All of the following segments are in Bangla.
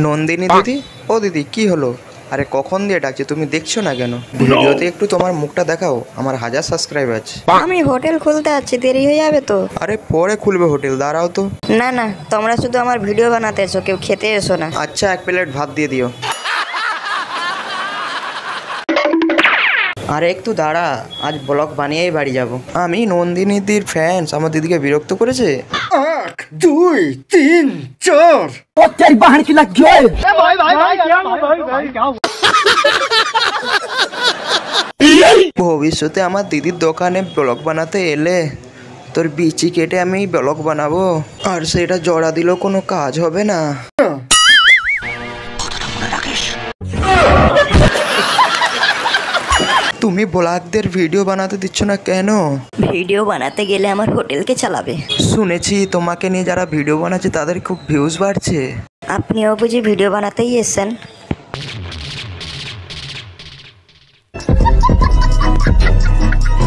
নন্দিনী দিদি, ও দিদি কি হলো? আরে কখন দিয়ে ডাকছি, তুমি দেখছো না কেন? ভিডিওতে একটু তোমার মুখটা দেখাও, আমার 1000 সাবস্ক্রাইব আছে। আমি হোটেল খুলতে যাচ্ছি, দেরি হয়ে যাবে তো। আরে পরে খুলবে হোটেল, দাঁড়াও তো। না না, তোমরা শুধু আমার ভিডিও বানাতে এসো, কেউ খেতে এসো না। আচ্ছা, 1 প্লেট ভাত দিয়ে দিও। আরে একটু দাঁড়া, আজ ব্লগ বানিয়েই বাড়ি যাব। আমি নন্দিনীদির ফ্যান্স, আমার দিদিকে বিরক্ত করেছে। 1 2 3 4 ভবিষ্যতে আমার দিদির দোকানে ব্লগ বানাতে এলে তোর বিচি কেটে আমি ব্লগ বানাবো, আর সেটা জড়া দিলেও কোনো কাজ হবে না। তুমি ব্লগদের ভিডিও বানাতে দিচ্ছ না কেন? ভিডিও বানাতে গেলে আমার হোটেলকে চালাবে। শুনেছি তোমাকে নিয়ে যারা ভিডিও বানাচ্ছে তাদের খুব ভিউজ বাড়ছে। আপনিও বুঝি ভিডিও বানাতেই এসেছেন?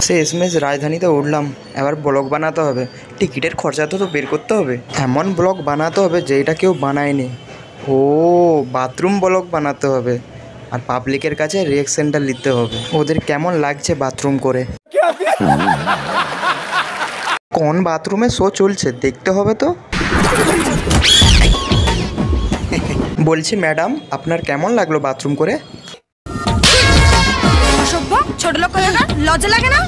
শেষমেশ রাজধানীতে উঠলাম, এবার ব্লগ বানাতে হবে। টিকিটের খরচা তো বের করতে হবে। এমন ব্লগ বানাতে হবে যেটা কেউ বানায়নি। ও, বাথরুম ব্লগ বানাতে হবে, আর পাবলিকের কাছে রিঅ্যাকশনটা নিতে হবে, ওদের কেমন লাগছে বাথরুম করে। কোন বাথরুমে শো চলছে দেখতে হবে তো। বলছি ম্যাডাম, আপনার কেমন লাগলো বাথরুম করে? অসভ্য ছোট লোক কথা, লজ্জা লাগে না?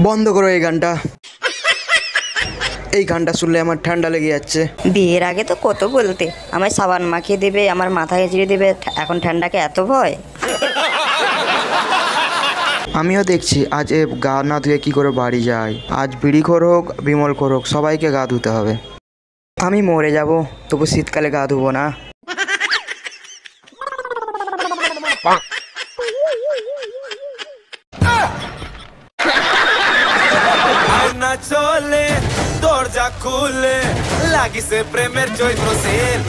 বন্ধ করো এই গানটা। এই গানটা শুনলে আমার ঠান্ডা লেগে যাচ্ছে। বিয়ের আগে তো কত বলতে, আমায় সাবান মাখিয়ে দেবে, আমার মাথায় চিড়ে দেবে, এখন ঠান্ডাকে এত ভয়। আমিও দেখছি আজ এ গা না ধুয়ে কী করে বাড়ি যায়। আজ বিড়িখোর হোক বিমলখোর হোক, সবাইকে গা ধুতে হবে। আমি মরে যাব, তবু শীতকালে গা ধুবো না। চলে দরজা খুলে লাগিছে প্রেমের চৈত্র সেল।